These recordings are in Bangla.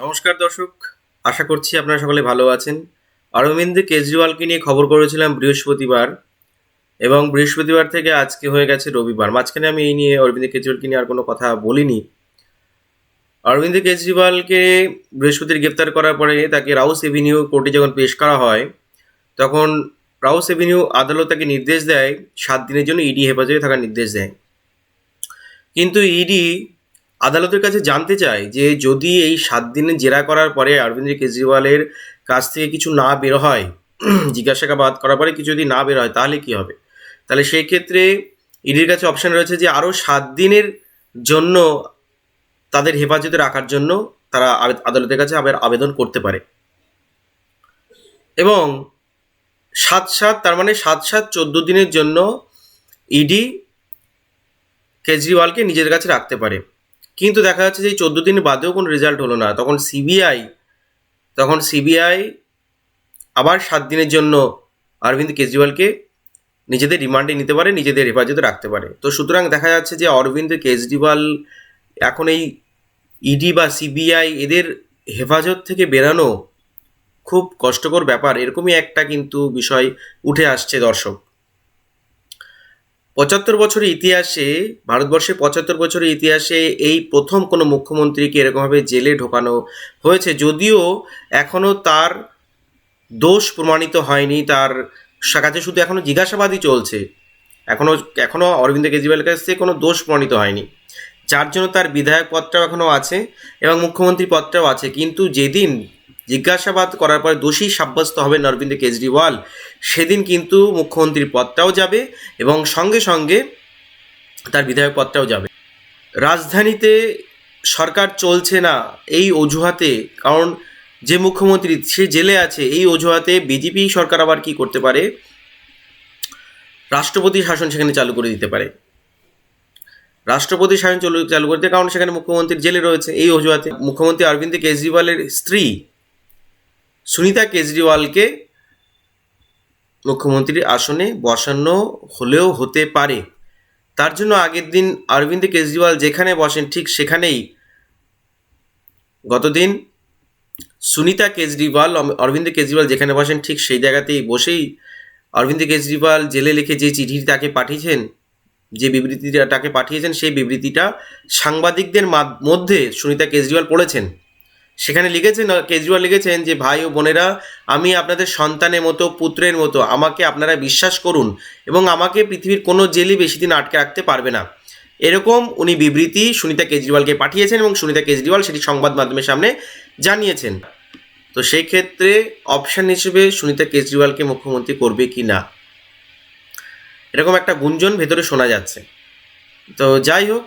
নমস্কার দর্শক, আশা করছি আপনারা সকলে ভালো আছেন। অরবিন্দ কেজরিওয়ালকে নিয়ে খবর করেছিলাম বৃহস্পতিবার, এবং বৃহস্পতিবার থেকে আজকে হয়ে গেছে রবিবার। মাঝখানে আমি এই নিয়ে অরবিন্দ কেজরিওয়ালকে নিয়ে আর কোনো কথা বলিনি। অরবিন্দ কেজরিওয়ালকে বৃহস্পতিবার গ্রেপ্তার করার পরে তাকে রাউস এভিনিউ কোর্টে যখন পেশ করা হয়, তখন রাউস এভিনিউ আদালত তাকে নির্দেশ দেয় 7 দিনের জন্য ইডি হেফাজতে থাকার নির্দেশ দেয়। কিন্তু ইডি আদালতের কাছে জানতে চায় যে যদি এই 7 দিনে জেরা করার পরে অরবিন্দ কেজরিওয়ালের কাছ থেকে কিছু না বের হয়, জিজ্ঞাসাবাদ করার পরে কিছু যদি না বের হয়, তাহলে কি হবে। তাহলে সেই ক্ষেত্রে ইডির কাছে অপশন রয়েছে যে আরও 7 দিনের জন্য তাদের হেফাজতে রাখার জন্য তারা আদালতের কাছে আবার আবেদন করতে পারে। এবং 7/7 তার মানে 7/7 14 দিনের জন্য ইডি কেজরিওয়ালকে নিজের কাছে রাখতে পারে। কিন্তু দেখা যাচ্ছে যে এই 14 দিন বাদেও কোনো রেজাল্ট হলো না। তখন সিবিআই আবার 7 দিনের জন্য অরবিন্দ কেজরিওয়ালকে নিজেদের রিমান্ডে নিতে পারে, নিজেদের হেফাজতে রাখতে পারে। তো সুতরাং দেখা যাচ্ছে যে অরবিন্দ কেজরিওয়াল এখন এই ইডি বা সিবিআই এদের হেফাজত থেকে বেরানো খুব কষ্টকর ব্যাপার, এরকমই একটা কিন্তু বিষয় উঠে আসছে দর্শক। 75 বছরের ইতিহাসে, ভারতবর্ষের 75 বছরের ইতিহাসে এই প্রথম কোনো মুখ্যমন্ত্রীকে এরকমভাবে জেলে ঢোকানো হয়েছে। যদিও এখনও তার দোষ প্রমাণিত হয়নি, তার কাছে শুধু এখনও জিজ্ঞাসাবাদই চলছে। এখনও অরবিন্দ কেজরিওয়ালের কাছ থেকে কোনো দোষ প্রমাণিত হয়নি, যার জন্য তার বিধায়ক পদটাও এখনও আছে এবং মুখ্যমন্ত্রী পদটাও আছে। কিন্তু যেদিন জিজ্ঞাসাবাদ করার পরে দোষী সাব্যস্ত হবেন অরবিন্দ কেজরিওয়াল, সেদিন কিন্তু মুখ্যমন্ত্রীর পদটাও যাবে এবং সঙ্গে সঙ্গে তার বিধায়ক পদটাও যাবে। রাজধানীতে সরকার চলছে না এই অজুহাতে, কারণ যে মুখ্যমন্ত্রী সে জেলে আছে, এই অজুহাতে বিজেপি সরকার আবার কি করতে পারে, রাষ্ট্রপতি শাসন সেখানে চালু করে দিতে পারে। রাষ্ট্রপতি শাসন চালু করতে, কারণ সেখানে মুখ্যমন্ত্রী জেলে রয়েছে। এই অজুহাতে মুখ্যমন্ত্রী অরবিন্দ কেজরিওয়ালের স্ত্রী সুনিতা কেজরিওয়ালকে মুখ্যমন্ত্রীর আসনে বসানো হলেও হতে পারে। তার জন্য আগের দিন অরবিন্দ কেজরিওয়াল যেখানে বসেন ঠিক সেখানেই গতদিন সুনিতা কেজরিওয়াল, অরবিন্দ কেজরিওয়াল যেখানে বসেন ঠিক সেই জায়গাতেই বসেই অরবিন্দ কেজরিওয়াল জেলে লিখে যে চিঠি তাকে পাঠিয়েছেন, যে বিবৃতিটা তাকে পাঠিয়েছেন, সেই বিবৃতিটা সাংবাদিকদের মধ্যে সুনিতা কেজরিওয়াল পড়েছেন। সেখানে কেজরিওয়াল লিখেছেন যে ভাই ও বোনেরা, আমি আপনাদের সন্তানের মতো, পুত্রের মতো, আমাকে আপনারা বিশ্বাস করুন এবং আমাকে পৃথিবীর কোনো জেলই বেশি দিন আটকে রাখতে পারবে না। এরকম উনি বিবৃতি সুনিতা কেজরিওয়ালকে পাঠিয়েছেন এবং সুনিতা কেজরিওয়াল সেটি সংবাদ মাধ্যমের সামনে জানিয়েছেন। তো সেই ক্ষেত্রে অপশান হিসেবে সুনিতা কেজরিওয়ালকে মুখ্যমন্ত্রী করবে কি না, এরকম একটা গুঞ্জন ভেতরে শোনা যাচ্ছে। তো যাই হোক,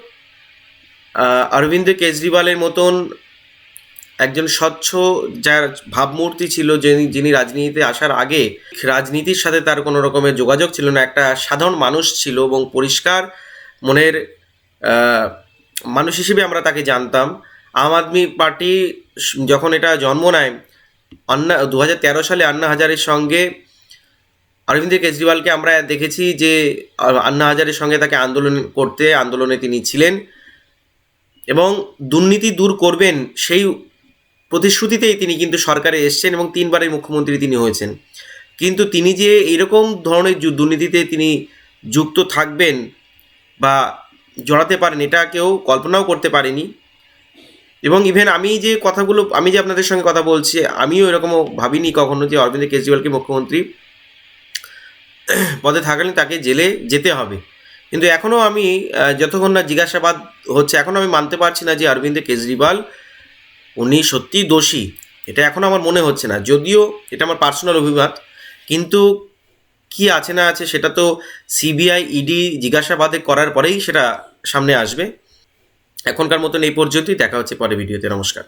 অরবিন্দ কেজরিওয়ালের মতন একজন স্বচ্ছ, যার ভাবমূর্তি ছিল, যিনি রাজনীতিতে আসার আগে রাজনীতির সাথে তার কোনো রকমের যোগাযোগ ছিল না, একটা সাধারণ মানুষ ছিল এবং পরিষ্কার মনের মানুষ হিসেবে আমরা তাকে জানতাম। আম আদমি পার্টি যখন এটা জন্ম নেয়, 2013 সালে আন্না হাজারের সঙ্গে অরবিন্দ কেজরিওয়ালকে আমরা দেখেছি যে আন্না হাজারের সঙ্গে তাকে আন্দোলনে তিনি ছিলেন এবং দুর্নীতি দূর করবেন সেই প্রতিশ্রুতিতেই তিনি কিন্তু সরকারে এসছেন এবং 3বারের মুখ্যমন্ত্রী তিনি হয়েছেন। কিন্তু তিনি যে এইরকম ধরনের দুর্নীতিতে তিনি যুক্ত থাকবেন বা জড়াতে পারেন, এটা কেউ কল্পনাও করতে পারেনি। এবং ইভেন আমি যে আপনাদের সঙ্গে কথা বলছি, আমিও এরকমও ভাবিনি কখনো যে অরবিন্দ কেজরিওয়ালকে মুখ্যমন্ত্রী পদে থাকালে তাকে জেলে যেতে হবে। কিন্তু এখনও আমি যতক্ষণ না জিজ্ঞাসাবাদ হচ্ছে, এখনও আমি মানতে পারছি না যে অরবিন্দ কেজরিওয়াল উনি সত্যিই দোষী, এটা এখনও আমার মনে হচ্ছে না। যদিও এটা আমার পার্সোনাল অভিমত, কিন্তু কি আছে না আছে সেটা তো সিবিআই ইডি জিজ্ঞাসাবাদে করার পরেই সেটা সামনে আসবে। এখনকার মতন এই পর্যন্তই, দেখা হচ্ছে পরে ভিডিওতে। নমস্কার।